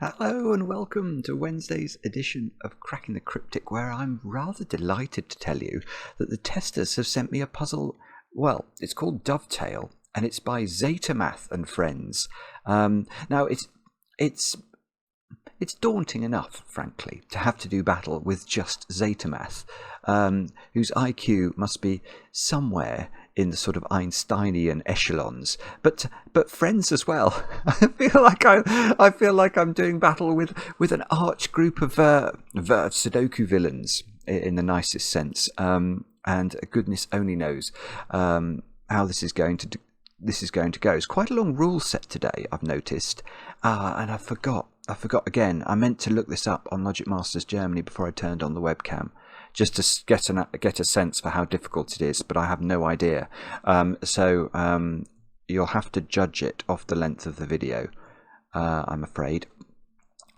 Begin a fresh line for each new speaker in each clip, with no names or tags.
Hello and welcome to Wednesday's edition of Cracking the Cryptic, where I'm rather delighted to tell you that the testers have sent me a puzzle. Well, it's called Dovetail, and it's by Zetamath and friends. Now, it's daunting enough, frankly, to have to do battle with just Zetamath, whose IQ must be somewhere in the sort of Einsteinian echelons, but friends as well. I feel like I'm doing battle with an arch group of Sudoku villains in the nicest sense, and goodness only knows how this is going to go. It's quite a long rule set today, I've noticed, and I forgot again. I meant to look this up on Logic Masters Germany before I turned on the webcam, just to get a sense for how difficult it is, but I have no idea. So you'll have to judge it off the length of the video, I'm afraid.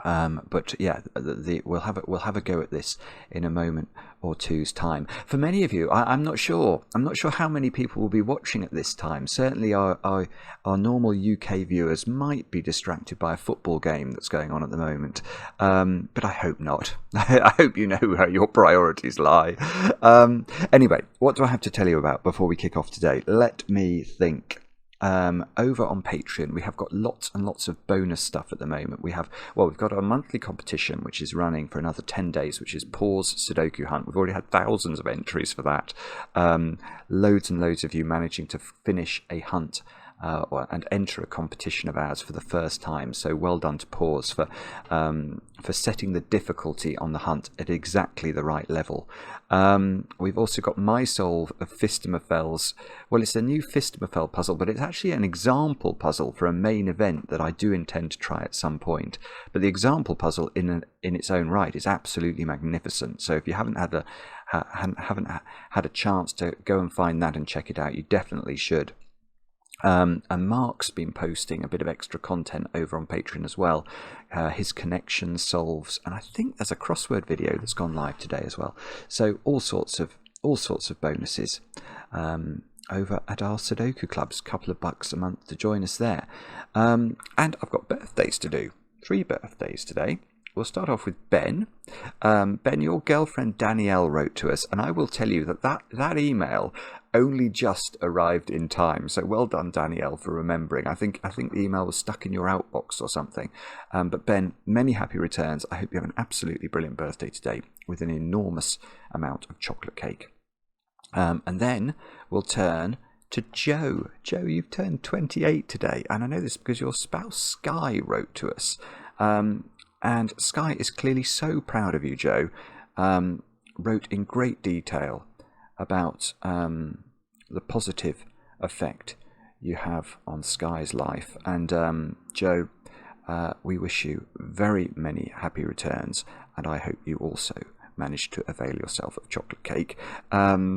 But yeah, we'll have a go at this in a moment or two's time. For many of you, I'm not sure how many people will be watching at this time. Certainly our normal UK viewers might be distracted by a football game that's going on at the moment, but I hope not. I hope you know where your priorities lie. Anyway, what do I have to tell you about before we kick off today? Let me think. Over on Patreon, we have got lots and lots of bonus stuff at the moment. We've got our monthly competition, which is running for another 10 days, which is Pause Sudoku Hunt. We've already had thousands of entries for that. Loads and loads of you managing to finish a hunt and enter a competition of ours for the first time. So well done to Pause for setting the difficulty on the hunt at exactly the right level. We've also got my solve of Phistomefels. Well, it's a new Phistomefel puzzle, but it's actually an example puzzle for a main event that I do intend to try at some point. But the example puzzle in its own right is absolutely magnificent. So if you haven't had a chance to go and find that and check it out, you definitely should. And Mark's been posting a bit of extra content over on Patreon as well. His connection solves, and I think there's a crossword video that's gone live today as well. So all sorts of bonuses over at our Sudoku clubs. Couple of bucks a month to join us there. And I've got birthdays to do. 3 birthdays today. We'll start off with Ben. Ben, your girlfriend Danielle wrote to us, and I will tell you that email only just arrived in time. So well done, Danielle, for remembering. I think the email was stuck in your outbox or something. But Ben, many happy returns. I hope you have an absolutely brilliant birthday today with an enormous amount of chocolate cake. And then we'll turn to Joe. Joe, you've turned 28 today, and I know this because your spouse Sky wrote to us. And Sky is clearly so proud of you, Joe. Wrote in great detail about the positive effect you have on Sky's life. And Joe, we wish you very many happy returns, and I hope you also managed to avail yourself of chocolate cake. I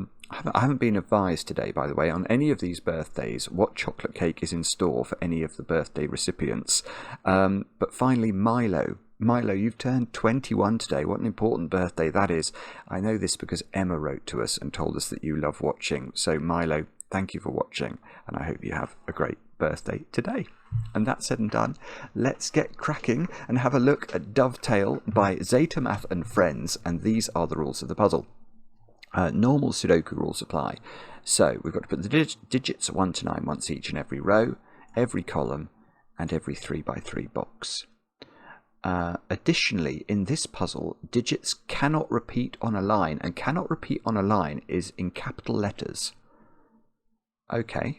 haven't been advised today, by the way, on any of these birthdays what chocolate cake is in store for any of the birthday recipients. But finally, Milo, you've turned 21 today. What an important birthday that is. I know this because Emma wrote to us and told us that you love watching. So Milo, thank you for watching, and I hope you have a great birthday today. And that said and done, let's get cracking and have a look at Dovetail by Zetamath and friends, and these are the rules of the puzzle. Normal Sudoku rules apply. So we've got to put the digits 1 to 9 once each in every row, every column, and every 3x3 box. Additionally, in this puzzle, digits cannot repeat on a line, and cannot repeat on a line is in capital letters. Okay,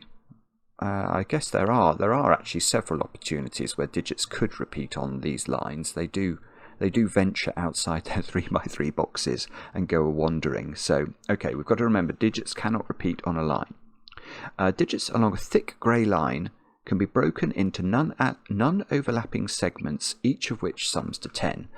I guess there are actually several opportunities where digits could repeat on these lines. They do venture outside their 3x3 boxes and go wandering. So, okay, we've got to remember digits cannot repeat on a line. Digits along a thick grey line can be broken into non-overlapping segments, each of which sums to 10.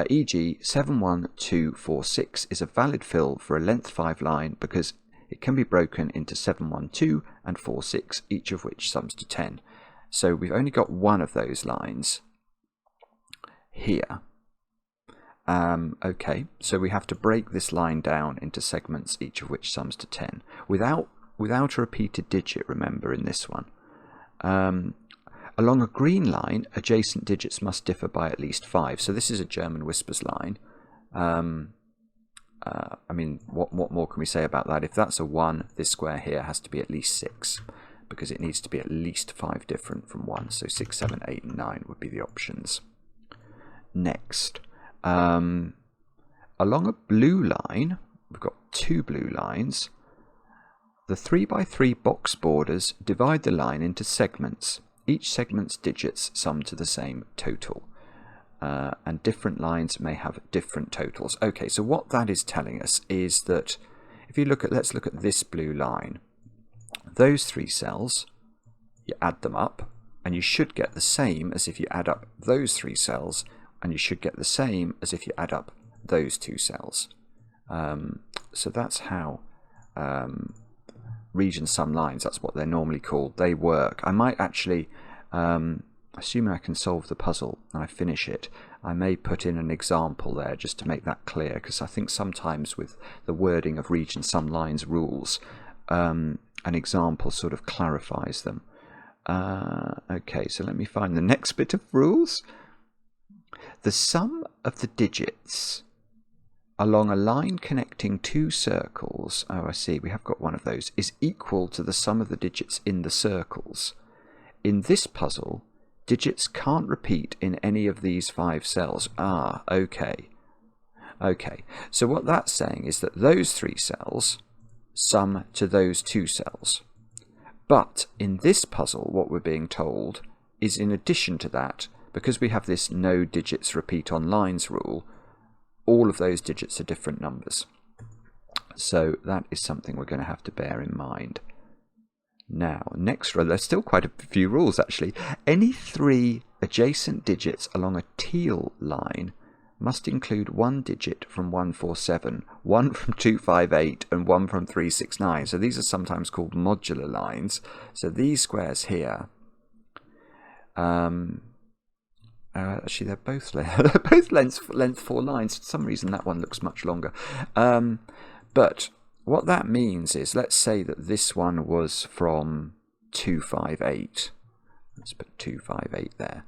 E.g., 71246 is a valid fill for a length 5 line because it can be broken into 712 and 46, each of which sums to 10. So we've only got one of those lines here. Okay, so we have to break this line down into segments, each of which sums to 10, without a repeated digit, remember, in this one. Along a green line, adjacent digits must differ by at least 5. So this is a German whispers line. I mean, what more can we say about that? If that's a 1, this square here has to be at least 6, because it needs to be at least 5 different from 1. So 6, 7, 8, and 9 would be the options. Next, along a blue line, we've got 2 blue lines. The 3x3 box borders divide the line into segments. Each segment's digits sum to the same total. And different lines may have different totals. Okay, so what that is telling us is that if you look at, let's look at this blue line. Those 3 cells, you add them up, and you should get the same as if you add up those 3 cells, and you should get the same as if you add up those 2 cells. So that's how region sum lines, that's what they're normally called, they work. I might actually, assuming I can solve the puzzle and I finish it, I may put in an example there just to make that clear, because I think sometimes with the wording of region sum lines rules, an example sort of clarifies them. Okay, so let me find the next bit of rules. The sum of the digits along a line connecting 2 circles, oh I see, we have got one of those, is equal to the sum of the digits in the circles. In this puzzle, digits can't repeat in any of these 5 cells. Ah, okay. Okay, so what that's saying is that those 3 cells sum to those 2 cells. But in this puzzle, what we're being told is in addition to that, because we have this no digits repeat on lines rule, all of those digits are different numbers. So that is something we're going to have to bear in mind. Now, next row, there's still quite a few rules actually. Any 3 adjacent digits along a teal line must include 1 digit from 147, 1 from 258, and 1 from 369. So these are sometimes called modular lines. So these squares here, actually they're both length 4 lines. For some reason that one looks much longer. But what that means is, let's say that this one was from 258. Let's put 258 there.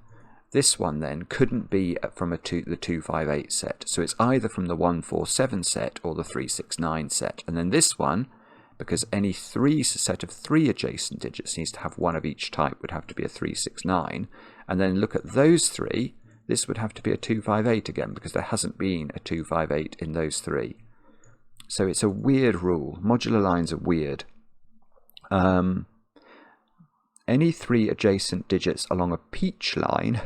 This one then couldn't be from the 258 set. So it's either from the 147 set or the 369 set. And then this one, because any set of 3 adjacent digits needs to have 1 of each type, would have to be a 369. And then look at those 3, this would have to be a 258 again, because there hasn't been a 258 in those 3. So it's a weird rule. Modular lines are weird. Any 3 adjacent digits along a peach line,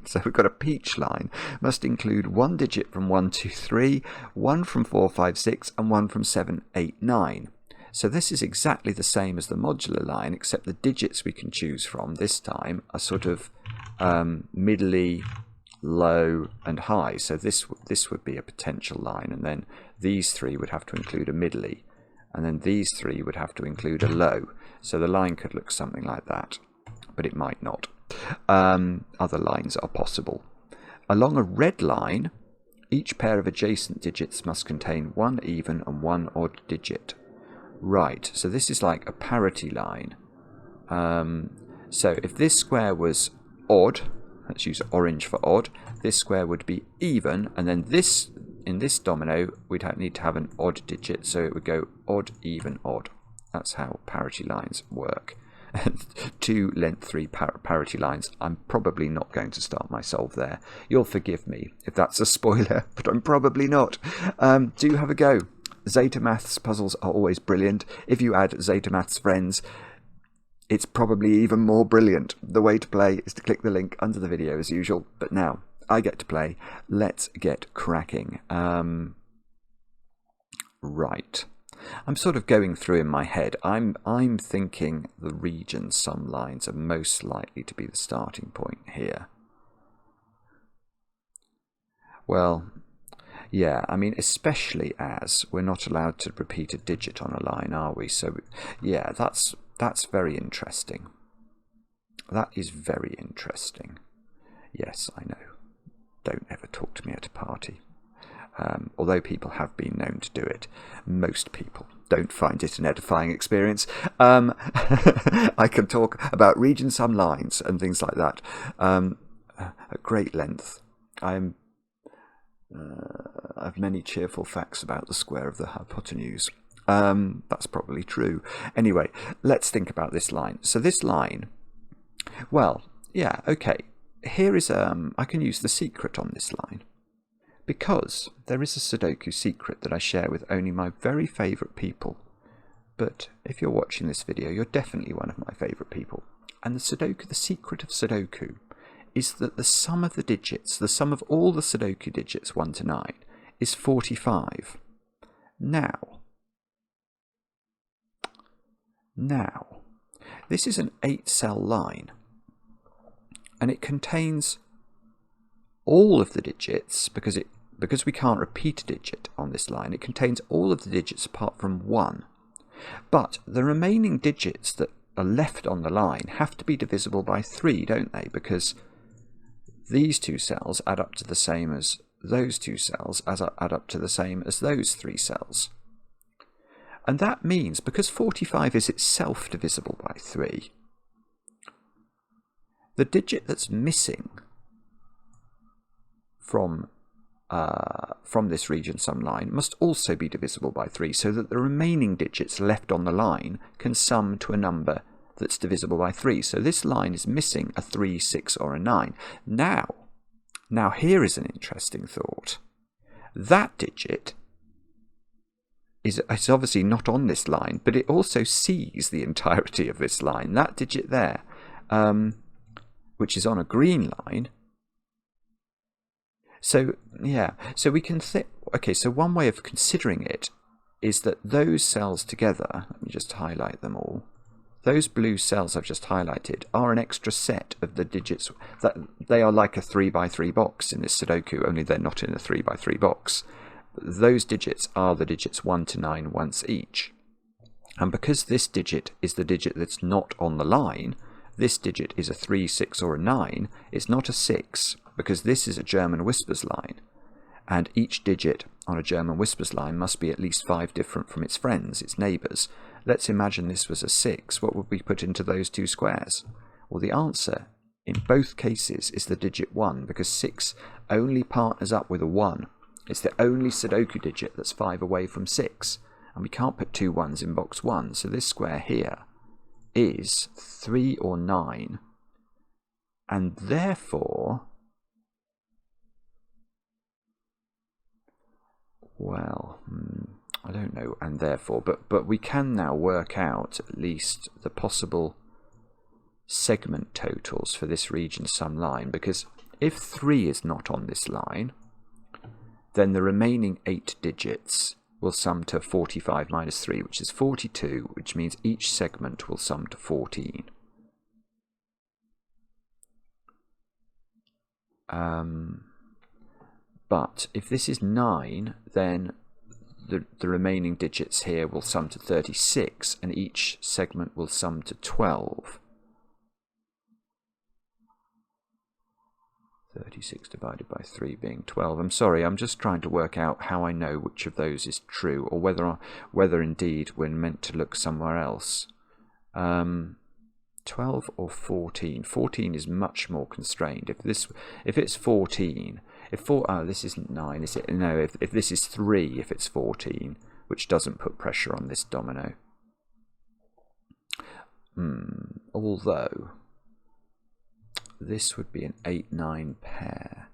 so we've got a peach line, must include 1 digit from 123, 1 from 456, and 1 from 789. So this is exactly the same as the modular line, except the digits we can choose from this time are sort of middly, low, and high. So this would be a potential line, and then these 3 would have to include a middly, and then these 3 would have to include a low. So the line could look something like that, but it might not. Other lines are possible. Along a red line, each pair of adjacent digits must contain 1 even and 1 odd digit. Right, so this is like a parity line. So if this square was odd, let's use orange for odd, this square would be even, and then this, in this domino, we'd need to have an odd digit, so it would go odd, even, odd. That's how parity lines work. 2 length 3 parity lines. I'm probably not going to start my solve there. You'll forgive me if that's a spoiler, but I'm probably not. Do have a go. Zetamath's puzzles are always brilliant. If you add Zetamath's friends, it's probably even more brilliant. The way to play is to click the link under the video as usual. But now, I get to play. Let's get cracking. Right. I'm sort of going through in my head. I'm thinking the region sum lines are most likely to be the starting point here. Well, yeah, I mean, especially as we're not allowed to repeat a digit on a line, are we? So, yeah, that's very interesting. That is very interesting. Yes, I know. Don't ever talk to me at a party. although people have been known to do it. Most people don't find it an edifying experience. I can talk about region sum lines and things like that at great length. I have many cheerful facts about the square of the hypotenuse. That's probably true. Anyway, let's think about this line. So this line, well, yeah, okay. Here is, I can use the secret on this line. Because there is a Sudoku secret that I share with only my very favourite people. But if you're watching this video, you're definitely one of my favourite people. And the secret of Sudoku is that the sum of the digits, the sum of all the Sudoku digits 1 to 9, is 45. Now, this is an 8-cell line, and it contains all of the digits, because we can't repeat a digit on this line, it contains all of the digits apart from 1. But the remaining digits that are left on the line have to be divisible by 3, don't they? Because these 2 cells add up to the same as those 2 cells, add up to the same as those 3 cells. And that means, because 45 is itself divisible by 3, the digit that's missing from this region sum line must also be divisible by 3, so that the remaining digits left on the line can sum to a number that's divisible by 3. So this line is missing a 3, 6, or a 9. Now here is an interesting thought. That digit is obviously not on this line, but it also sees the entirety of this line. That digit there, which is on a green line. So, yeah, so we can think, okay, so one way of considering it is that those cells together, let me just highlight them all, those blue cells I've just highlighted are an extra set of the digits, that they are like a 3x3 box in this Sudoku, only they're not in a 3x3 box. Those digits are the digits 1 to 9 once each. And because this digit is the digit that's not on the line, this digit is a 3, 6, or a 9, it's not a 6, because this is a German whispers line, and each digit on a German whispers line must be at least 5 different from its friends, its neighbours. Let's imagine this was a 6. What would we put into those 2 squares? Well, the answer in both cases is the digit 1, because 6 only partners up with a 1. It's the only Sudoku digit that's 5 away from 6, and we can't put 2 1s in box 1, so this square here is 3 or 9, and therefore, well, I don't know, and therefore, but we can now work out at least the possible segment totals for this region sum line, because if 3 is not on this line, then the remaining 8 digits will sum to 45 minus 3, which is 42, which means each segment will sum to 14. But if this is 9, then the remaining digits here will sum to 36, and each segment will sum to 12. 36 divided by 3 being 12. I'm sorry, I'm just trying to work out how I know which of those is true, or whether indeed we're meant to look somewhere else. 12 or 14. 14 is much more constrained. If it's 14, this isn't 9, is it? No, if this is 3, if it's 14, which doesn't put pressure on this domino. Although this would be an 8-9 pair.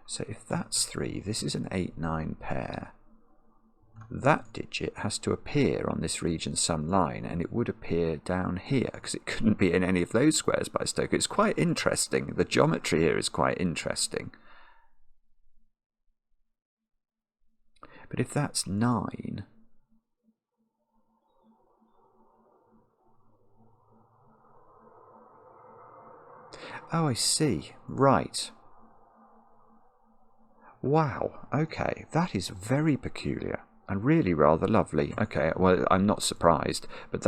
So if that's 3, this is an 8-9 pair. That digit has to appear on this region sum line, and it would appear down here, because it couldn't be in any of those squares by Sudoku. It's quite interesting. The geometry here is quite interesting. But if that's 9, oh, I see. Right. Wow. Okay. That is very peculiar and really rather lovely. Okay. Well, I'm not surprised, but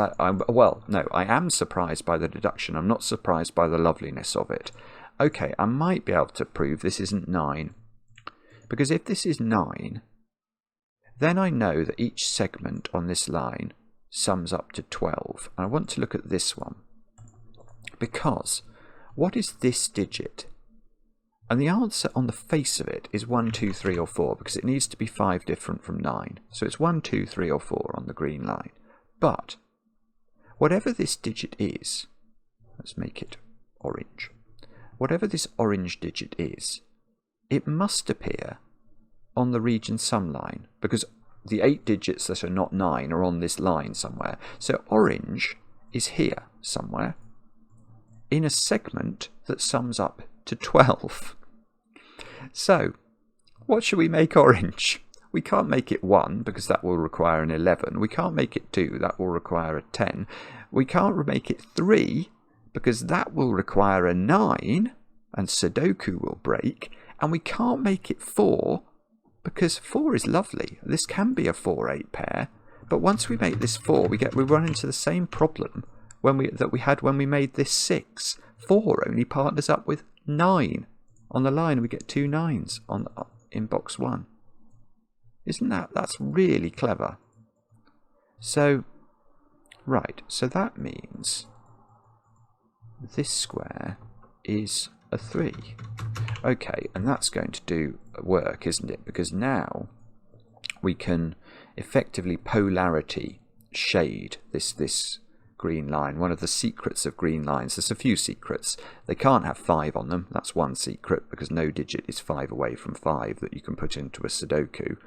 well, no, I am surprised by the deduction. I'm not surprised by the loveliness of it. Okay, I might be able to prove this isn't 9. Because if this is 9, then I know that each segment on this line sums up to 12. And I want to look at this one. Because what is this digit? And the answer on the face of it is 1, 2, 3 or 4, because it needs to be 5 different from 9. So it's 1, 2, 3 or 4 on the green line. But whatever this digit is, let's make it orange. Whatever this orange digit is, it must appear on the region sum line, because the 8 digits that are not 9 are on this line somewhere. So orange is here somewhere in a segment that sums up to 12. So what should we make orange? We can't make it 1 because that will require an 11. We can't make it 2, that will require a 10. We can't make it 3 because that will require a 9 and Sudoku will break. And we can't make it 4 because 4 is lovely. This can be a 4-8 pair, but once we make this 4, we run into the same problem that we had when we made this 6. 4 only partners up with 9 on the line, and we get 2 9s in box 1. Isn't that's really clever? So, right, so that means this square is a 3. Okay, and that's going to do work, isn't it? Because now we can effectively polarity shade this green line. One of the secrets of green lines, there's a few secrets. They can't have 5 on them. That's one secret, because no digit is 5 away from 5 that you can put into a Sudoku.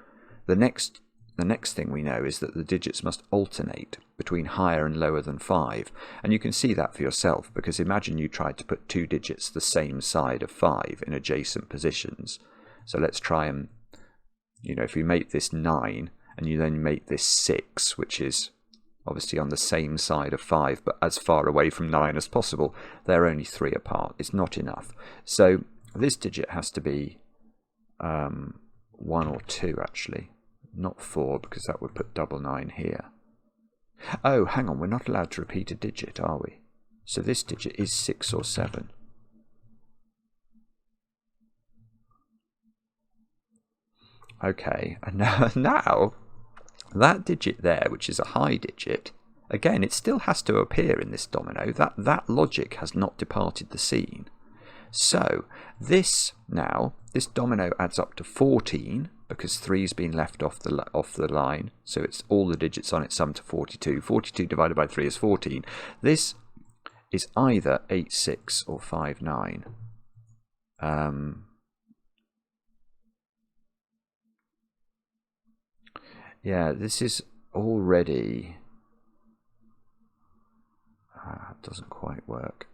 The next thing we know is that the digits must alternate between higher and lower than 5. And you can see that for yourself, because imagine you tried to put 2 digits the same side of 5 in adjacent positions. So let's try and, if we make this 9 and you then make this 6, which is obviously on the same side of 5 but as far away from 9 as possible, they're only 3 apart. It's not enough. So this digit has to be 1 or 2 actually, not 4, because that would put double 9 here. Oh, hang on, we're not allowed to repeat a digit, are we? So this digit is 6 or 7. Okay, and now that digit there, which is a high digit, again, it still has to appear in this domino. That logic has not departed the scene. So this domino adds up to 14, because 3's been left off the line. So it's all the digits on it sum to 42. 42 divided by 3 is 14. This is either 8, 6 or 5, 9. Yeah, this is already... it doesn't quite work.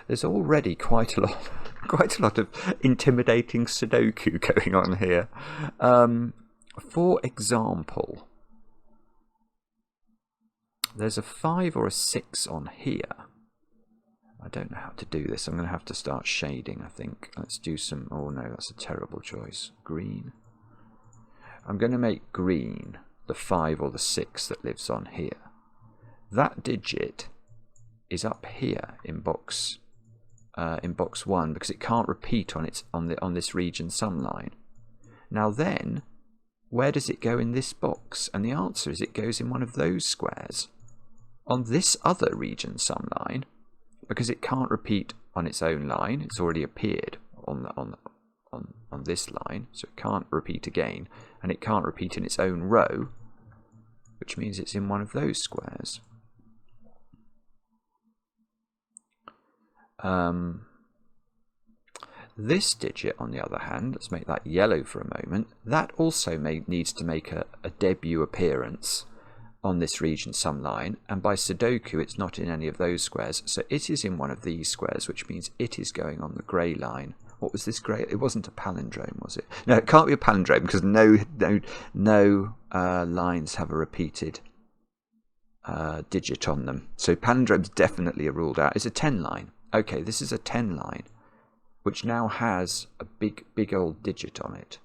There's already quite a lot of intimidating Sudoku going on here. For example, there's a 5 or a 6 on here. I don't know how to do this. I'm going to have to start shading, I think. Let's do some... Oh no, that's a terrible choice. Green. I'm going to make green the 5 or the 6 that lives on here. That digit is up here in box 1, because it can't repeat on this region sum line. Now then, where does it go in this box? And the answer is it goes in one of those squares on this other region sum line, because it can't repeat on its own line. It's already appeared on this line, so it can't repeat again, and it can't repeat in its own row, which means it's in one of those squares. This digit, on the other hand, let's make that yellow for a moment, that also needs to make a debut appearance on this region sum line, and by Sudoku it's not in any of those squares, so it is in one of these squares, which means it is going on the grey line. What was this grey? It wasn't a palindrome, was it? No, it can't be a palindrome, because no lines have a repeated digit on them. So palindromes definitely are ruled out. It's a 10 line. Okay, this is a 10 line, which now has a big old digit on it,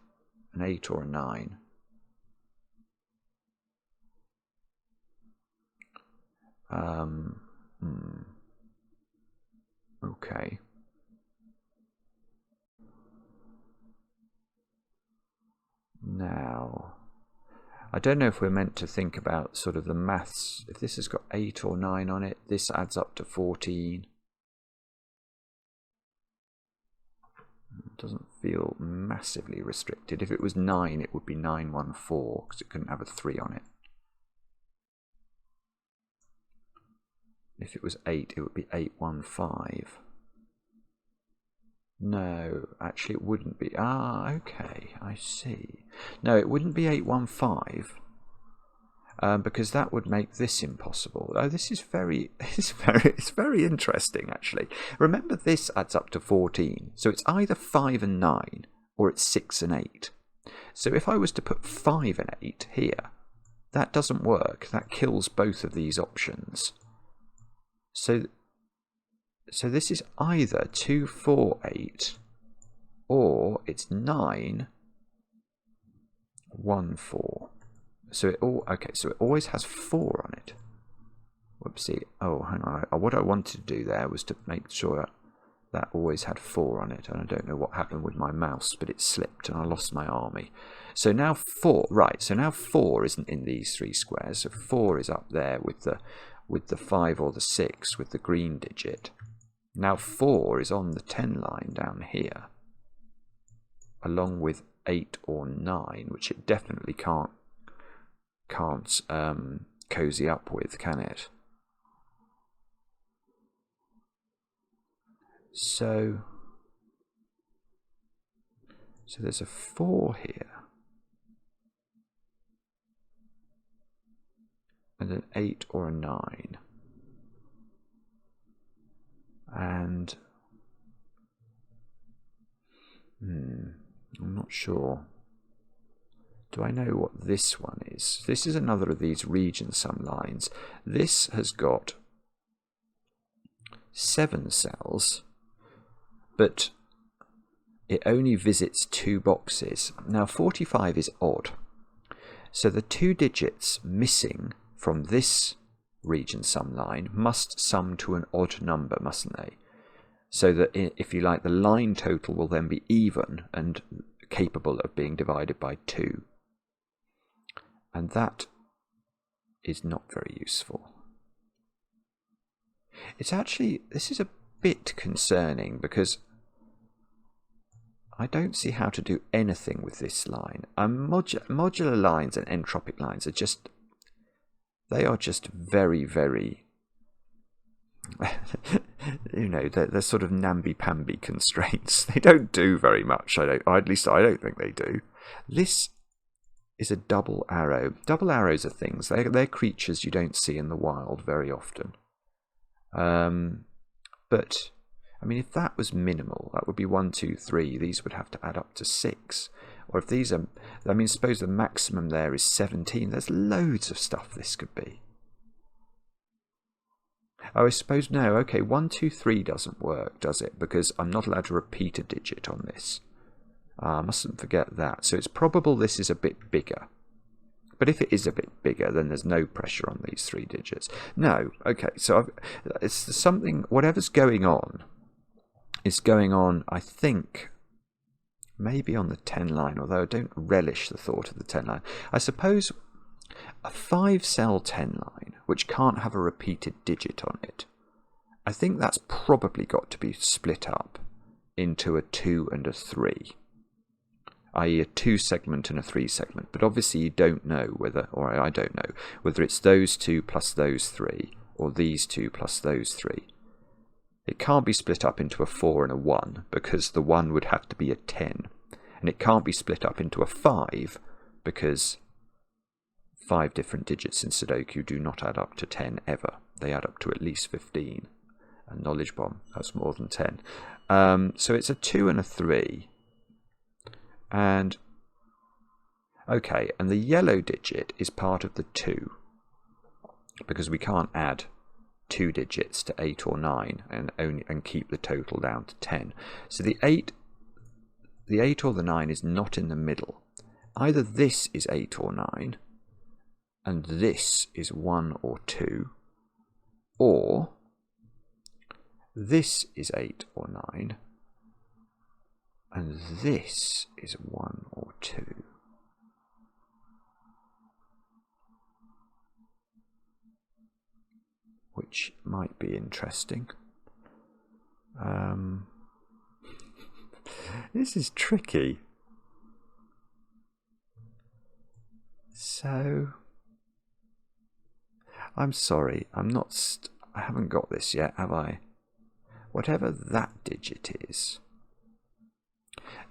an 8 or a 9. Okay. Now, I don't know if we're meant to think about sort of the maths. If this has got 8 or 9 on it, this adds up to 14. It doesn't feel massively restricted. If it was 9, it would be 914 because it couldn't have a 3 on it. If it was 8, it would be 815. No, actually it wouldn't be. Ah, okay, I see. No, it wouldn't be 815 because that would make this impossible. Oh, this is it's very interesting actually. Remember, this adds up to 14, so it's either 5 and 9 or it's 6 and 8. So if I was to put 5 and 8 here, that doesn't work. That kills both of these options. So this is either 2, 4, 8, or it's 9, 1, 4. So it always has 4 on it. Whoopsie. Oh, hang on. What I wanted to do there was to make sure that always had 4 on it, and I don't know what happened with my mouse, but it slipped and I lost my army. So now 4, right? So now 4 isn't in these 3 squares. So 4 is up there with the 5 or the 6 with the green digit. Now 4 is on the 10 line down here, along with 8 or 9, which it definitely can't cozy up with, can it? So there's a 4 here, and an 8 or a 9. And I'm not sure. Do I know what this one is? This is another of these region sum lines. This has got 7 cells, but it only visits 2 boxes. Now 45 is odd, so the 2 digits missing from this region sum line must sum to an odd number, mustn't they? So that, if you like, the line total will then be even and capable of being divided by 2. And that is not very useful. This is a bit concerning because I don't see how to do anything with this line. Modular lines and entropic lines are just very, very, they're sort of namby-pamby constraints. They don't do very much. At least I don't think they do. This is a double arrow. Double arrows are things. They're creatures you don't see in the wild very often. But I mean, if that was minimal, that would be 1, 2, 3. These would have to add up to 6. Or if these are, I mean, suppose the maximum there is 17. There's loads of stuff this could be. Oh, I suppose no. Okay, 1, 2, 3 doesn't work, does it? Because I'm not allowed to repeat a digit on this. I mustn't forget that. So it's probable this is a bit bigger. But if it is a bit bigger, then there's no pressure on these 3 digits. No. Okay, so it's something, whatever's going on is going on, I think, maybe on the 10 line, although I don't relish the thought of the 10 line. I suppose a 5-cell 10 line, which can't have a repeated digit on it, I think that's probably got to be split up into a 2 and a 3, i.e. a 2-segment and a 3-segment. But obviously you don't know whether, or I don't know, whether it's those 2 plus those 3, or these 2 plus those 3. It can't be split up into a 4 and a 1, because the 1 would have to be a 10. And it can't be split up into a 5, because 5 different digits in Sudoku do not add up to 10 ever. They add up to at least 15. And Knowledge Bomb has more than 10. So it's a 2 and a 3. And, okay, and the yellow digit is part of the 2, because we can't add 2 digits to 8 or 9 and keep the total down to 10. So the 8 or the 9 is not in the middle. Either this is 8 or 9, and this is 1 or 2, or this is 8 or 9, and this is 1 or 2. Which might be interesting. This is tricky. So, I'm sorry, I haven't got this yet, have I? Whatever that digit is,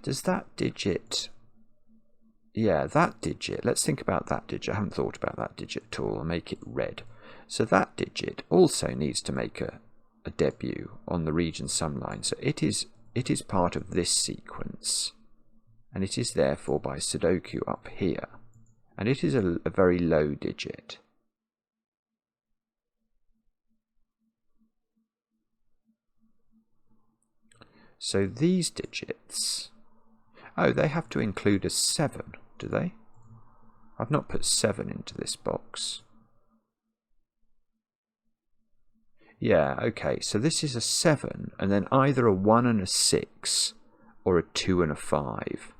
does that digit, yeah, that digit, let's think about that digit. I haven't thought about that digit at all. I'll make it red. So that digit also needs to make a debut on the region sum line. So it is part of this sequence, and it is therefore by Sudoku up here, and it is a very low digit. So these digits, oh, they have to include a 7, do they? I've not put 7 into this box. Yeah, okay, so this is a 7, and then either a 1 and a 6, or a 2 and a 5.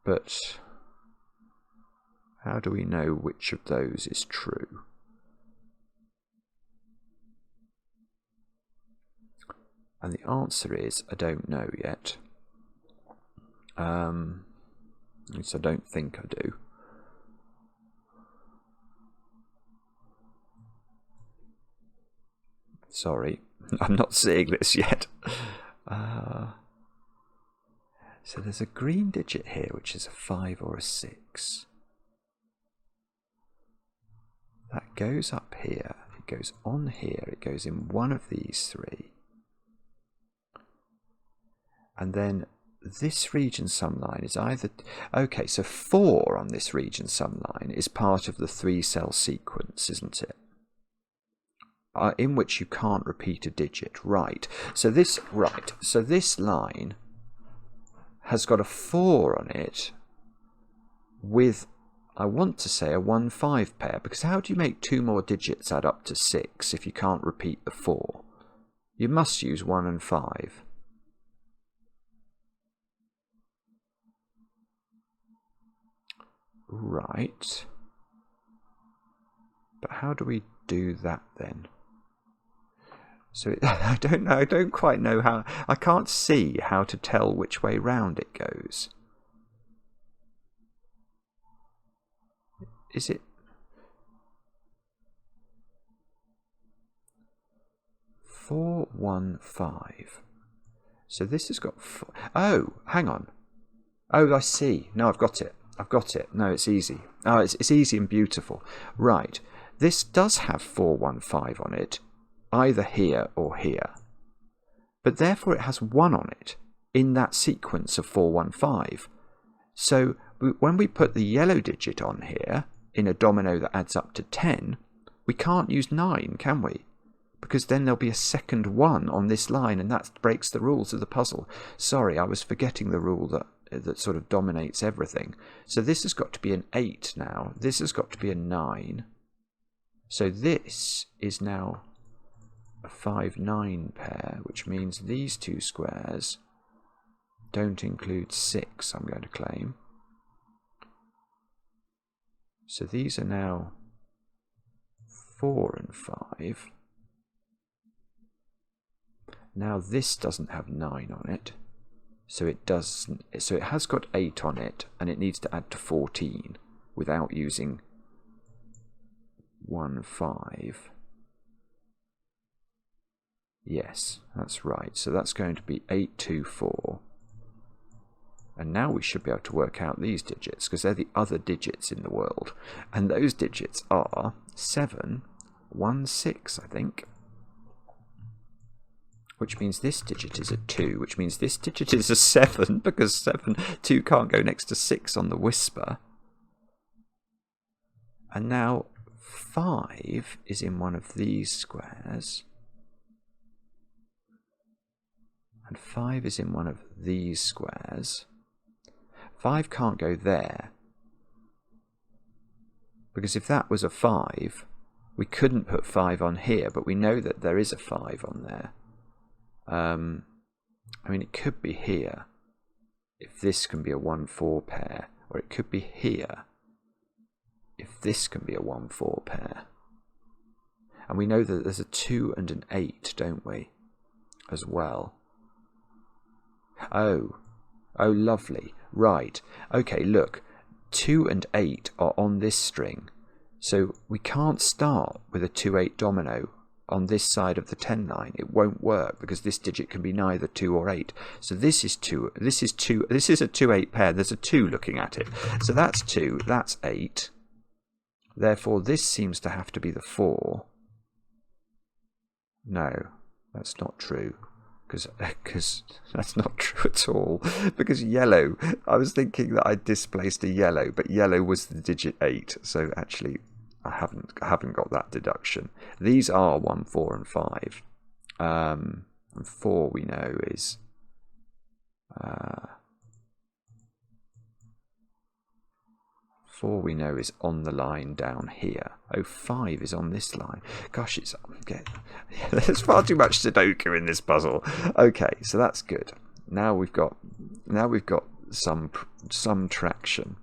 But how do we know which of those is true? And the answer is, I don't know yet. At least I don't think I do. Sorry, I'm not seeing this yet. So there's a green digit here, which is a 5 or a 6. That goes up here, it goes on here, it goes in one of these 3. And then this region sum line is either... Okay, so 4 on this region sum line is part of the 3-cell sequence, isn't it? In which you can't repeat a digit. Right. So this line has got a 4 on it with, I want to say, a 1-5 pair, because how do you make 2 more digits add up to 6 if you can't repeat the 4? You must use 1 and 5. Right. But how do we do that then? So I don't know. I don't quite know how. I can't see how to tell which way round it goes. Is it 4, 1, 5? So this has got 4. Oh, hang on. Oh, I see. No, I've got it. I've got it. No, it's easy. Oh, it's easy and beautiful. Right. This does have 4, 1, 5 on it, either here or here. But therefore it has 1 on it in that sequence of 4, 1, 5. So when we put the yellow digit on here in a domino that adds up to 10, we can't use 9, can we? Because then there'll be a second 1 on this line, and that breaks the rules of the puzzle. Sorry, I was forgetting the rule that sort of dominates everything. So this has got to be an 8 now. This has got to be a 9. So this is now a 5-9 pair, which means these 2 squares don't include 6, I'm going to claim. So these are now 4 and 5. Now this doesn't have 9 on it, so it doesn't. So it has got 8 on it, and it needs to add to 14 without using 1, 5. Yes, that's right. So that's going to be 8, 2, 4. And now we should be able to work out these digits, because they're the other digits in the world. And those digits are 7, 1, 6, I think. Which means this digit is a 2, which means this digit is a 7, because 2 can't go next to 6 on the whisper. And now 5 is in one of these squares. And 5 is in one of these squares. 5 can't go there, Because if that was a 5, we couldn't put 5 on here, but we know that there is a 5 on there. I mean, it could be here, if this can be a 1-4 pair, or it could be here, if this can be a 1-4 pair. And we know that there's a 2 and an 8, don't we, as well. Oh, lovely. Right. Okay, look, 2 and 8 are on this string, so we can't start with a 2-8 domino on this side of the 10 line. It won't work because this digit can be neither 2 or 8. So this is 2. This is a 2-8 pair. There's a 2 looking at it. So that's 2. That's 8. Therefore, this seems to have to be the 4. No, that's not true. Because that's not true at all. Because yellow, I was thinking that I displaced a yellow, but yellow was the digit 8. So actually, I haven't got that deduction. These are 1, 4, and 5. And 4 we know is 4 we know is on the line down here. Oh, 5 is on this line. Gosh, there's far too much Sudoku in this puzzle. Okay, so that's good. Now we've got some traction.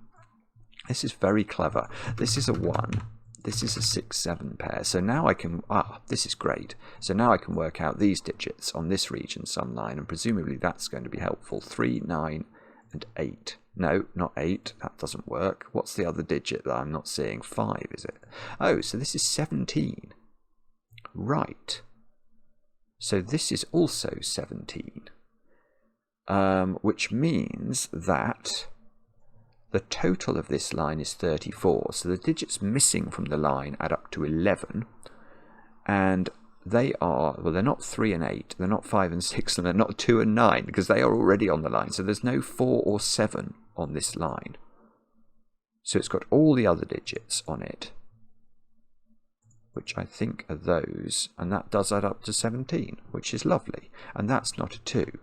This is very clever. This is a 1. This is a 6-7 pair. So now I can this is great. So now I can work out these digits on this region sum line, and presumably that's going to be helpful. 3, 9, and 8. No, not 8. That doesn't work. What's the other digit that I'm not seeing? 5, is it? Oh, so this is 17. Right. So this is also 17. Which means that the total of this line is 34. So the digits missing from the line add up to 11. And they are, well, they're not 3 and 8, they're not 5 and 6, and they're not 2 and 9, because they are already on the line. So there's no 4 or 7 on this line. So it's got all the other digits on it, which I think are those, and that does add up to 17, which is lovely. And that's not a 2.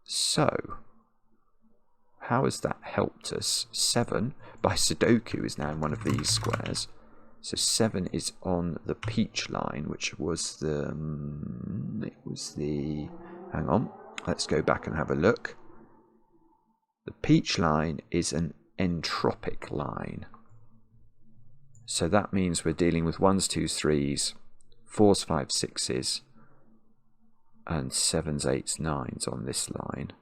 So, how has that helped us? 7 by Sudoku is now in one of these squares. So 7 is on the peach line, which was the... hang on, let's go back and have a look. The peach line is an entropic line. So that means we're dealing with 1s, 2s, 3s, 4s, 5s, 6s, and 7s, 8s, 9s on this line.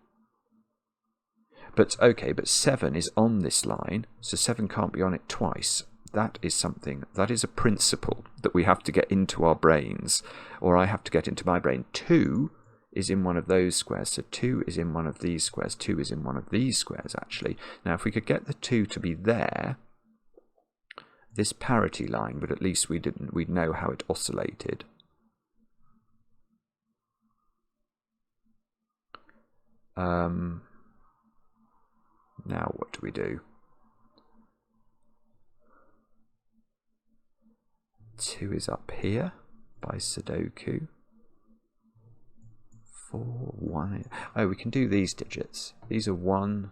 But okay, but 7 is on this line, so 7 can't be on it twice. That is something, that is a principle that we have to get into our brains, or I have to get into my brain. 2 is in one of those squares, so 2 is in one of these squares, 2 is in one of these squares actually. Now if we could get the 2 to be there, this parity line, but at least we'd know how it oscillated. Now what do we do? 2 is up here by Sudoku. 4, 1. Oh, we can do these digits. These are 1,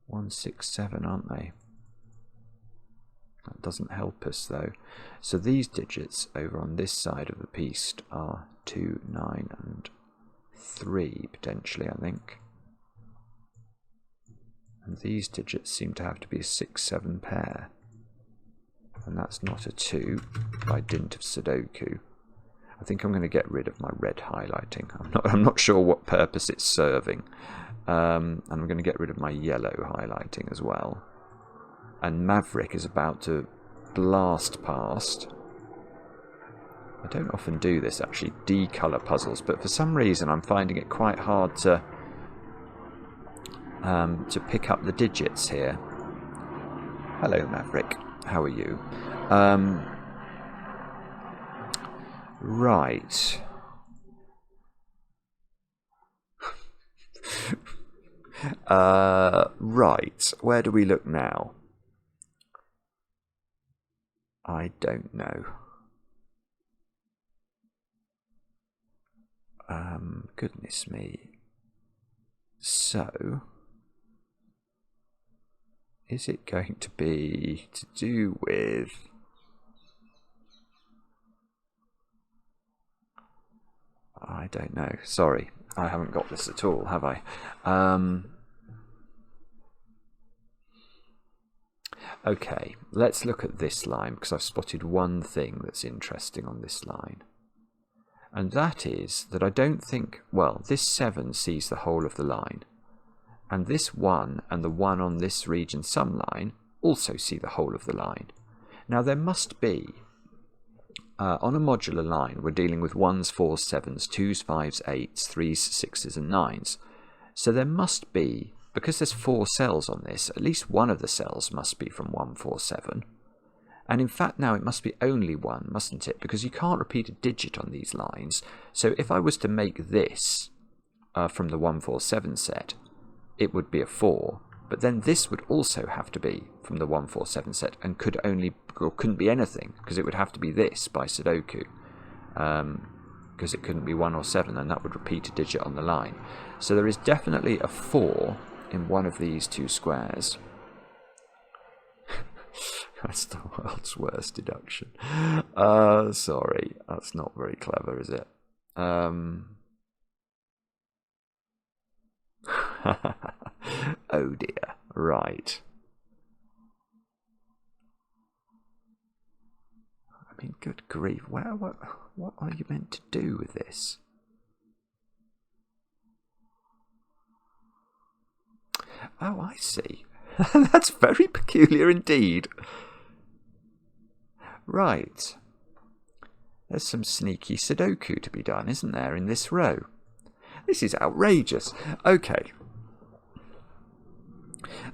1, 6, 7, aren't they? That doesn't help us though. So these digits over on this side of the piece are 2, 9, and 3 potentially, I think. And these digits seem to have to be a 6, 7 pair. And that's not a 2 by dint of Sudoku. I think I'm going to get rid of my red highlighting. I'm not sure what purpose it's serving. And I'm going to get rid of my yellow highlighting as well. And Maverick is about to blast past. I don't often do this actually, decolour puzzles, but for some reason I'm finding it quite hard to pick up the digits here. Hello Maverick, how are you? Right. Right, where do we look now? I don't know. Goodness me. So, is it going to be to do with... I don't know. Sorry, I haven't got this at all, have I? Okay, let's look at this line, because I've spotted one thing that's interesting on this line. And that is that I don't think, well, this 7 sees the whole of the line. And this 1 and the 1 on this region sum line also see the whole of the line. Now there must be, on a modular line, we're dealing with 1s, 4s, 7s, 2s, 5s, 8s, 3s, 6s and 9s. So there must be, because there's 4 cells on this, at least one of the cells must be from 1, 4, 7. And in fact now it must be only 1, mustn't it? Because you can't repeat a digit on these lines. So if I was to make this from the 1, 4, 7 set, it would be a 4. But then this would also have to be from the 1, 4, 7 set and couldn't be anything, because it would have to be this by Sudoku. Because it couldn't be 1 or 7, and that would repeat a digit on the line. So there is definitely a 4 in one of these 2 squares. That's the world's worst deduction. Sorry, that's not very clever, is it? Oh dear, right. I mean, good grief, what are you meant to do with this? Oh, I see. That's very peculiar indeed. Right. There's some sneaky Sudoku to be done, isn't there, in this row? This is outrageous. Okay.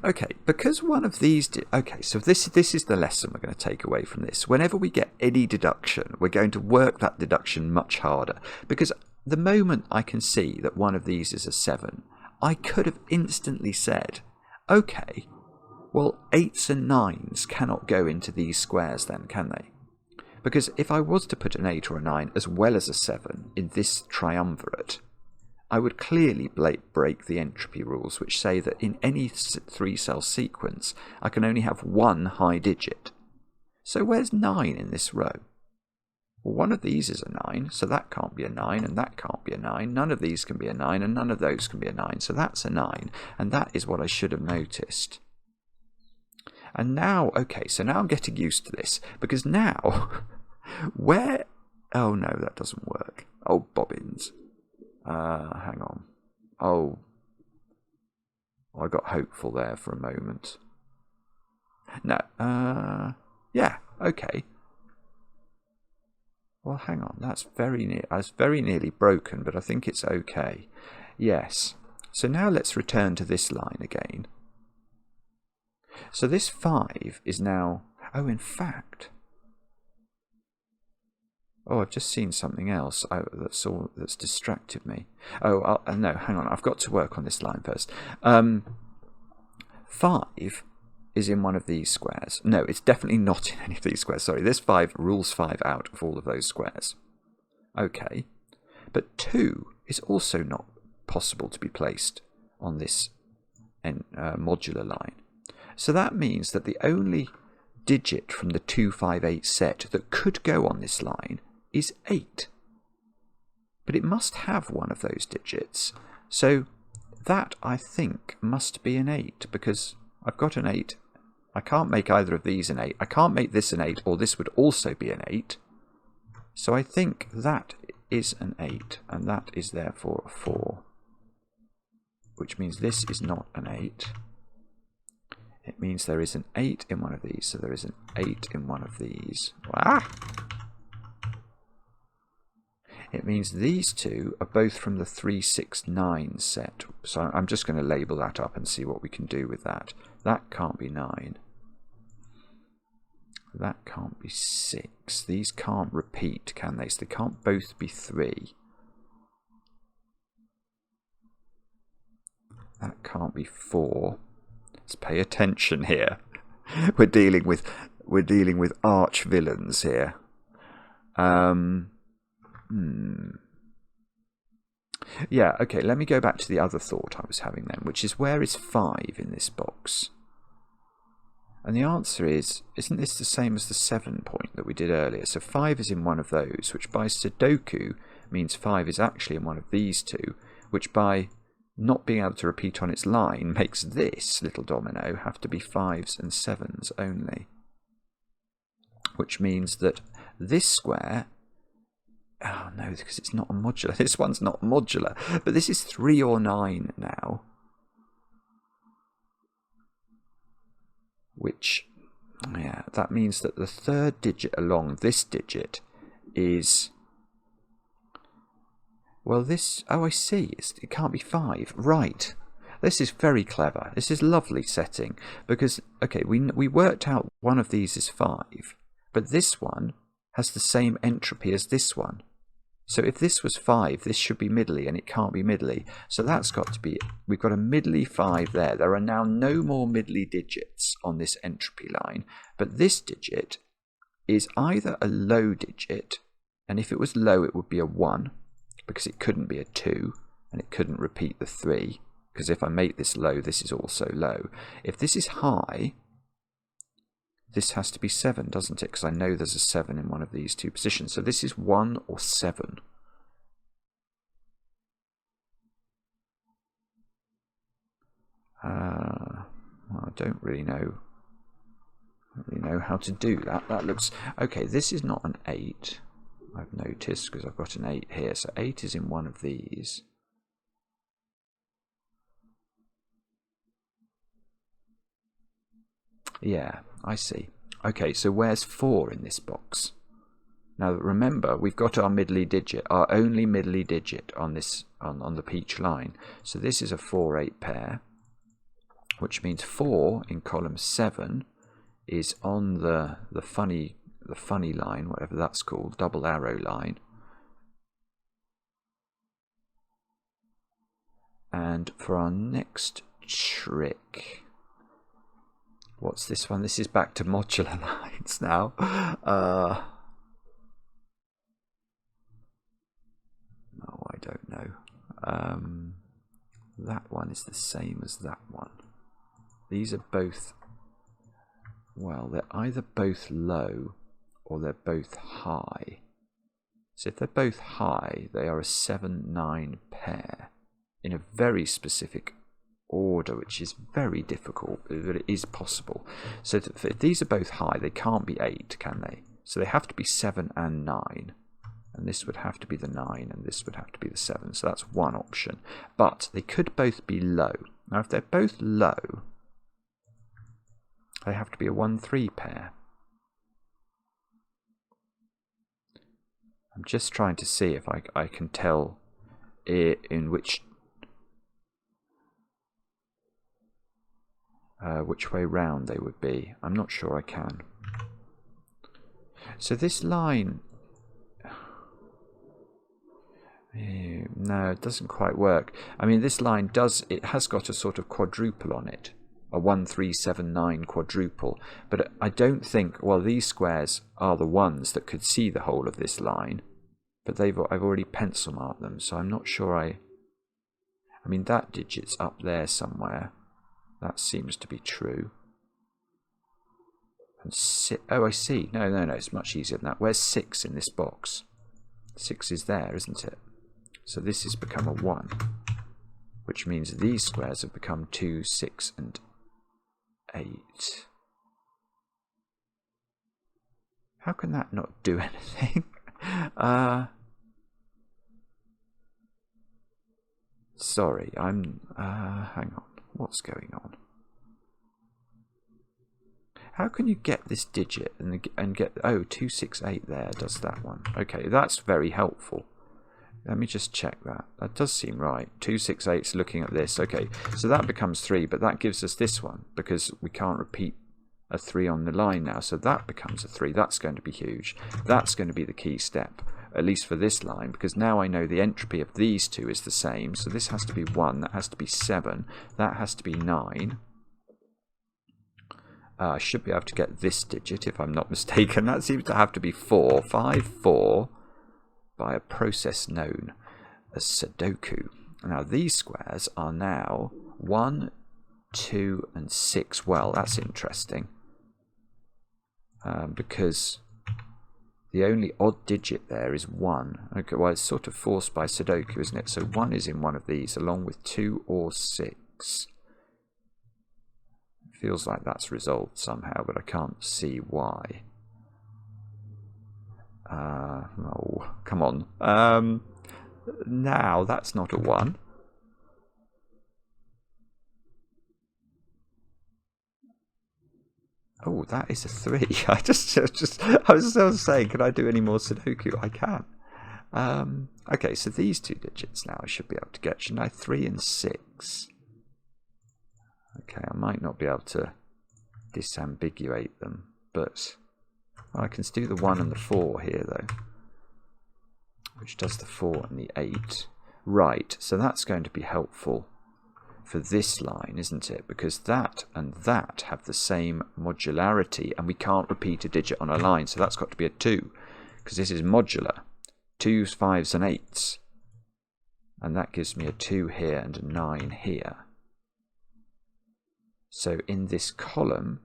Okay, because one of these... Okay, so this is the lesson we're going to take away from this. Whenever we get any deduction, we're going to work that deduction much harder. Because the moment I can see that one of these is a 7, I could have instantly said, okay, well, 8s and 9s cannot go into these squares then, can they? Because if I was to put an 8 or a 9 as well as a 7 in this triumvirate, I would clearly break the entropy rules, which say that in any 3-cell sequence, I can only have one high digit. So where's 9 in this row? Well, one of these is a 9, so that can't be a 9, and that can't be a 9. None of these can be a 9, and none of those can be a 9, so that's a 9, and that is what I should have noticed. And now, okay, so now I'm getting used to this, because now, where... Oh no, that doesn't work. Oh, bobbins. Hang on. Oh, I got hopeful there for a moment. No, yeah, okay. Well, hang on, that's very nearly broken, but I think it's okay. Yes. So now let's return to this line again. So this 5 is now... Oh, in fact... Oh, I've just seen something else that's distracted me. Oh, no, hang on. I've got to work on this line first. 5 is in one of these squares. No, it's definitely not in any of these squares. Sorry, this 5 rules 5 out of all of those squares. Okay. But 2 is also not possible to be placed on this modular line. So that means that the only digit from the 2, 5, 8 set that could go on this line is 8. But it must have one of those digits. So that, I think, must be an 8, because I've got an 8. I can't make either of these an 8. I can't make this an 8, or this would also be an 8. So I think that is an 8, and that is therefore a 4. Which means this is not an 8. It means there is an 8 in one of these, so there is an 8 in one of these. Ah! It means these two are both from the 3, 6, 9 set. So I'm just going to label that up and see what we can do with that. That can't be 9. That can't be 6. These can't repeat, can they? So they can't both be 3. That can't be 4. Let's pay attention here. We're dealing with arch villains here. Yeah, okay, let me go back to the other thought I was having then, which is, where is 5 in this box? And the answer is, isn't this the same as the 7 point that we did earlier? So 5 is in one of those, which by Sudoku means 5 is actually in one of these two, which by not being able to repeat on its line makes this little domino have to be 5s and 7s only. Which means that this square, oh no, because it's not a modular. This one's not modular, but this is 3 or 9 now. Which, yeah, that means that the third digit along this digit is, well, this, oh, I see, it can't be 5. Right. This is very clever. This is lovely setting because, okay, we worked out one of these is 5, but this one has the same entropy as this one. So if this was 5, this should be middly, and it can't be middly. So that's got to be, we've got a middly 5 there. There are now no more middly digits on this entropy line, but this digit is either a low digit, and if it was low it would be a 1, because it couldn't be a 2, and it couldn't repeat the 3, because if I make this low, this is also low. If this is high, this has to be 7, doesn't it? Because I know there's a 7 in one of these two positions. So this is 1 or 7. Well, I don't really know how to do that. That looks okay. This is not an 8. I've noticed because I've got an 8 here. So 8 is in one of these. Yeah, I see. Okay, so where's 4 in this box? Now remember, we've got our middly digit, our only middly digit on this on the peach line. So this is a 4-8 pair, which means 4 in column 7 is on the funny line, whatever that's called, double arrow line. And for our next trick, what's this one? This is back to modular lines now. No, I don't know. That one is the same as that one. These are both, well, they're either both low or they're both high. So if they're both high, they are a 7-9 pair in a very specific order, which is very difficult, but it is possible. So if these are both high, they can't be 8, can they? So they have to be 7 and 9, and this would have to be the 9, and this would have to be the 7. So that's one option. But they could both be low. Now if they're both low, they have to be a 1-3 pair. I'm just trying to see if I can tell in which way round they would be. I'm not sure I can. So this line, no, it doesn't quite work. I mean, this line it has got a sort of quadruple on it, a 1, 3, 7, 9 quadruple, but I don't think, well, these squares are the ones that could see the whole of this line, but I've already pencil marked them, so I'm not sure I mean, that digit's up there somewhere. That seems to be true. And oh, I see. No, it's much easier than that. Where's 6 in this box? 6 is there, isn't it? So this has become a 1, which means these squares have become 2, 6, and 8. How can that not do anything? Sorry, hang on. What's going on? How can you get this digit and get, oh, 2, 6, 8 there does that one. Okay, that's very helpful. Let me just check that. That does seem right. 2, 6, 8 is looking at this. Okay, so that becomes 3, but that gives us this one because we can't repeat a 3 on the line now. So that becomes a 3. That's going to be huge. That's going to be the key step, at least for this line, because now I know the entropy of these two is the same. So this has to be 1, that has to be 7, that has to be 9. I should be able to get this digit if I'm not mistaken. That seems to have to be 4. 5, 4 by a process known as Sudoku. Now these squares are now 1, 2 and 6. Well, that's interesting. because the only odd digit there is 1. Okay, well, it's sort of forced by Sudoku, isn't it? So 1 is in one of these, along with 2 or 6. Feels like that's resolved somehow, but I can't see why. Oh, come on. Now, that's not a 1. Oh, that is a 3. I was saying, can I do any more Sudoku? I can. Okay, so these 2 digits now I should be able to get. Shouldn't I? 3 and 6. Okay, I might not be able to disambiguate them, but I can do the 1 and the 4 here, though, which does the 4 and the 8. Right, so that's going to be helpful for this line, isn't it? Because that and that have the same modularity, and we can't repeat a digit on a line, so that's got to be a 2, because this is modular. 2s, 5s and 8s. And that gives me a 2 here and a 9 here. So in this column,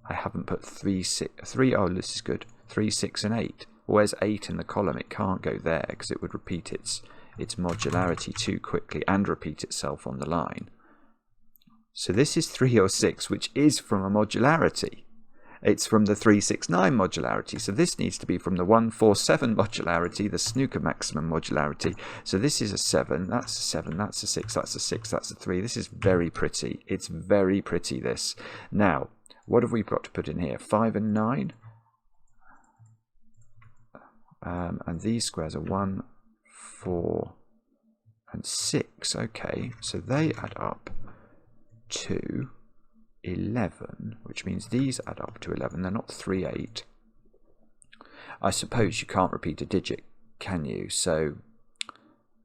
I haven't put 3, 6, oh, this is good. 3, 6 and 8. Where's 8 in the column? It can't go there, because it would repeat its modularity too quickly and repeat itself on the line. So this is 3 or 6, which is from a modularity. It's from the 369 modularity. So this needs to be from the 147 modularity, the snooker maximum modularity. So this is a 7, that's a 7, that's a 6, that's a 6, that's a 3. This is very pretty. It's very pretty, this. Now, what have we got to put in here? 5 and 9. And these squares are 1, 4, and 6. Okay, so they add up to 11, which means these add up to 11. They're not 3, 8. I suppose you can't repeat a digit, can you? So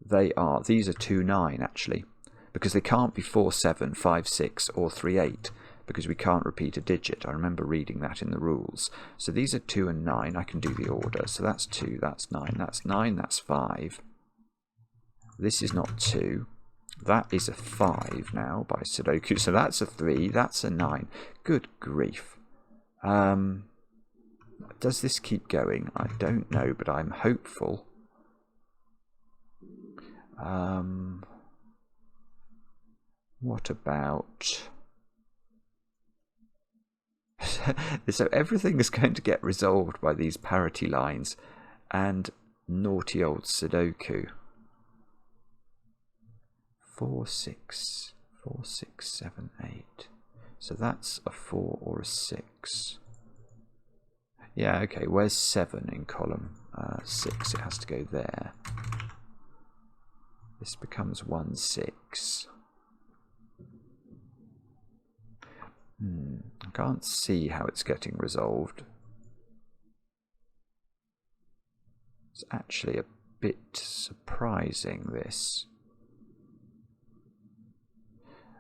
these are 2, 9 actually, because they can't be 4, 7, 5, 6 or 3, 8, because we can't repeat a digit. I remember reading that in the rules. So these are 2 and 9. I can do the order. So that's 2, that's 9, that's 9, that's 5. This is not 2. That is a 5 now by Sudoku. So that's a 3, that's a 9. Good grief. Does this keep going? I don't know, but I'm hopeful. What about... So everything is going to get resolved by these parity lines and naughty old Sudoku. 4, 6, 4, 6, 7, 8. So that's a 4 or a 6. Yeah, okay, where's 7 in column 6? It has to go there. This becomes 1, 6. I can't see how it's getting resolved. It's actually a bit surprising, this.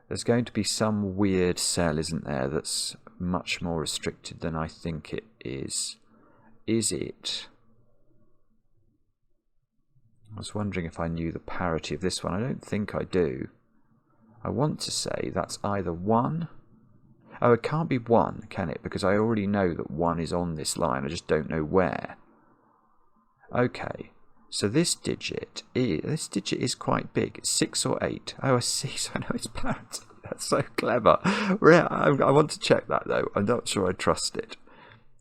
There's going to be some weird cell, isn't there, that's much more restricted than I think it is. Is it? I was wondering if I knew the parity of this one. I don't think I do. I want to say that's either 1. Oh, it can't be 1, can it? Because I already know that 1 is on this line. I just don't know where. Okay. So this digit is quite big. It's 6 or 8. Oh, I see. So I know it's parity. That's so clever. I want to check that, though. I'm not sure I trust it.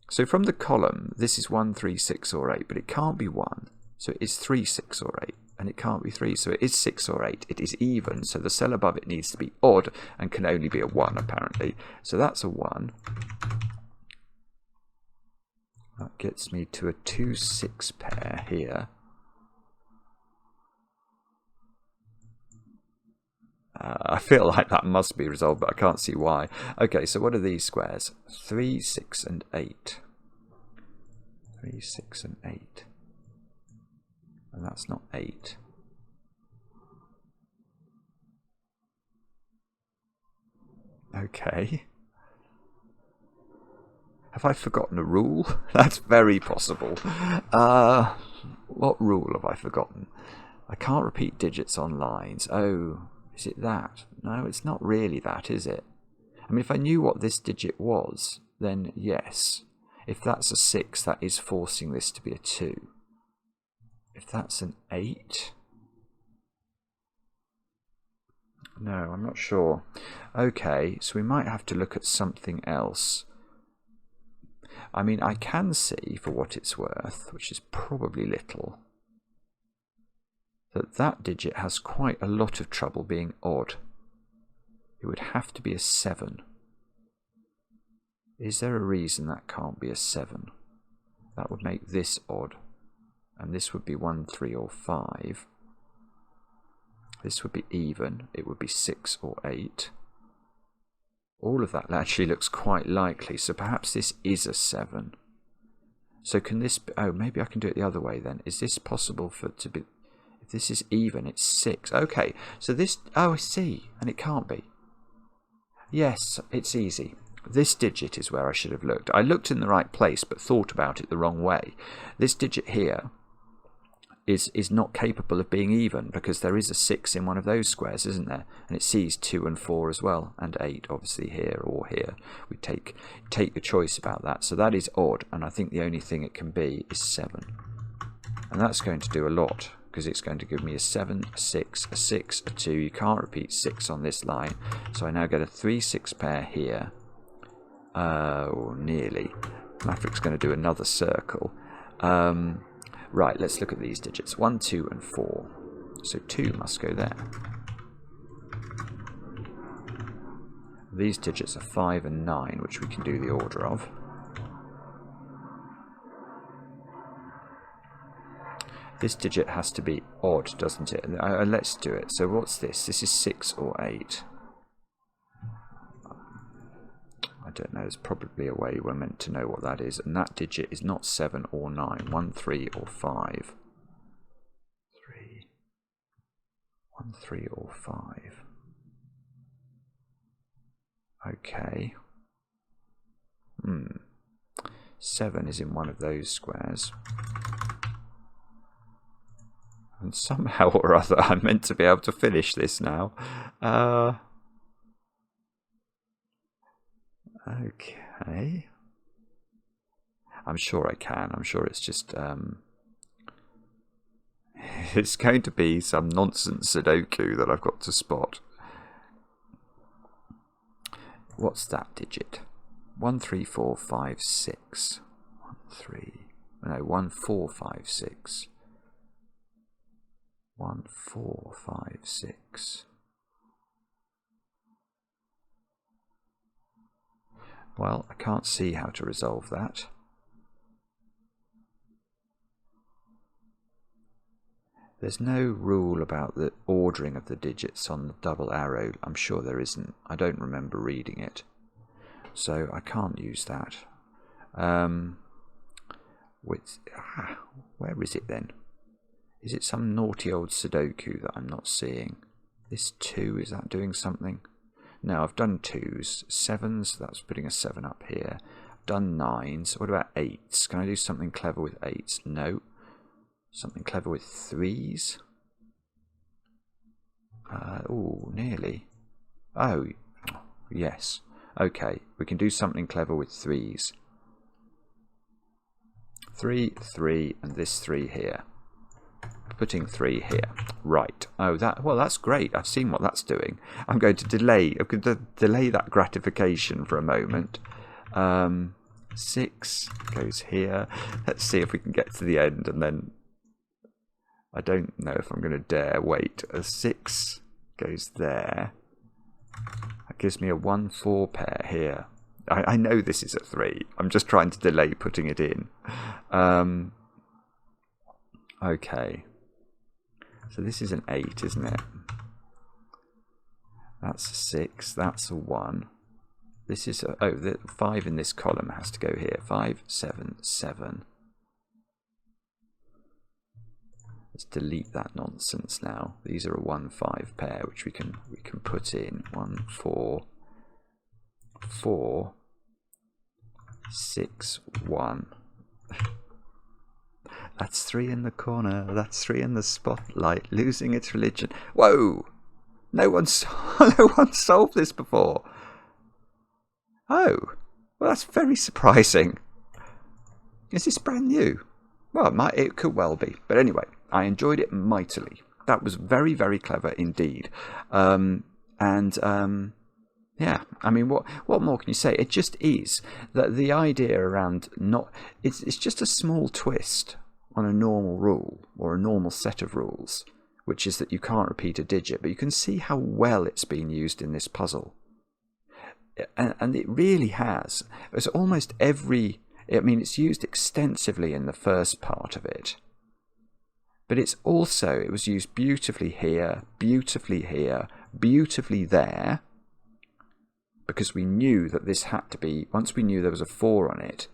So from the column, this is 1, 3, 6 or 8, but it can't be 1. So it is 3, 6 or 8. And it can't be 3, so it is 6 or 8. It is even, so the cell above it needs to be odd and can only be a 1, apparently. So that's a 1. That gets me to a 2, 6 pair here. I feel like that must be resolved, but I can't see why. Okay, so what are these squares? 3, 6 and 8. 3, 6 and 8. And that's not 8. Okay. Have I forgotten a rule? That's very possible. What rule have I forgotten? I can't repeat digits on lines. Oh, is it that? No, it's not really that, is it? I mean, if I knew what this digit was, then yes. If that's a 6, that is forcing this to be a 2. If that's an 8... No, I'm not sure. Okay, so we might have to look at something else. I mean, I can see, for what it's worth, which is probably little, that that digit has quite a lot of trouble being odd. It would have to be a 7. Is there a reason that can't be a 7? That would make this odd. And this would be 1, 3 or 5. This would be even. It would be 6 or 8. All of that actually looks quite likely. So perhaps this is a 7. So can this be... Oh, maybe I can do it the other way then. Is this possible for it to be... If this is even, it's 6. Okay, so this... Oh, I see. And it can't be. Yes, it's easy. This digit is where I should have looked. I looked in the right place, but thought about it the wrong way. This digit here is not capable of being even, because there is a 6 in one of those squares, isn't there? And it sees 2 and 4 as well, and 8 obviously here or here. We take your choice about that. So that is odd, and I think the only thing it can be is 7. And that's going to do a lot, because it's going to give me a 7, a 6, a 6, a 2. You can't repeat 6 on this line. So I now get a 3, 6 pair here. Oh, nearly. Maverick's going to do another circle. Right, let's look at these digits. 1, 2 and 4. So 2 must go there. These digits are 5 and 9, which we can do the order of. This digit has to be odd, doesn't it? Let's do it. So what's this? This is 6 or 8. I don't know, there's probably a way we're meant to know what that is. And that digit is not 7 or 9. 1, 3 or 5. 3. 1, 3 or 5. Okay. 7 is in one of those squares. And somehow or other I'm meant to be able to finish this now. Okay. I'm sure I can. I'm sure it's just... it's going to be some nonsense Sudoku that I've got to spot. What's that digit? 1, 3, 4, 5, 6. 1, 3... No, 1, 4, 5, 6. 1, 4, 5, 6. Well, I can't see how to resolve that. There's no rule about the ordering of the digits on the double arrow. I'm sure there isn't. I don't remember reading it. So I can't use that. Where is it then? Is it some naughty old Sudoku that I'm not seeing? This 2, is that doing something? No, I've done 2s. 7s, that's putting a 7 up here. I've done 9s. What about 8s? Can I do something clever with 8s? No. Something clever with 3s? Oh, nearly. Oh, yes. Okay, we can do something clever with 3s. 3, 3, and this 3 here. Putting 3 here. Right. Oh, that's great. I've seen what that's doing. I'm going to delay that gratification for a moment. 6 goes here. Let's see if we can get to the end, and then I don't know if I'm going to dare wait. A 6 goes there. That gives me a 1, 4 pair here. I know this is a 3. I'm just trying to delay putting it in. Okay. So this is an 8, isn't it? That's a 6. That's a 1. This is a... Oh, the 5 in this column has to go here. 5, 7, 7. Let's delete that nonsense now. These are a 1, 5 pair, which we can put in. 1, 4, 4, 6, 1. That's 3 in the corner. That's 3 in the spotlight, losing its religion. Whoa! No one solved this before. Oh, well, that's very surprising. Is this brand new? Well, it could well be. But anyway, I enjoyed it mightily. That was very, very clever indeed. Yeah, I mean, what more can you say? It just is that the idea around it's just a small twist on a normal rule or a normal set of rules, which is that you can't repeat a digit, but you can see how well it's been used in this puzzle. And it really has. It's almost it's used extensively in the first part of it. But it was used beautifully here, beautifully there, because we knew that this had to be, once we knew there was a 4 on it,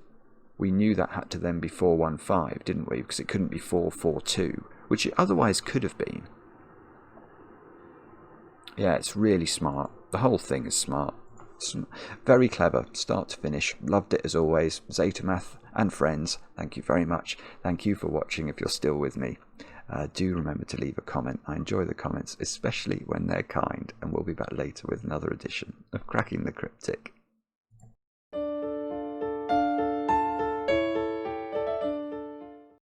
we knew that had to then be 415, didn't we? Because it couldn't be 442, which it otherwise could have been. Yeah, it's really smart. The whole thing is smart. It's very clever, start to finish. Loved it as always. Zetamath and friends, thank you very much. Thank you for watching if you're still with me. Do remember to leave a comment. I enjoy the comments, especially when they're kind, and we'll be back later with another edition of Cracking the Cryptic.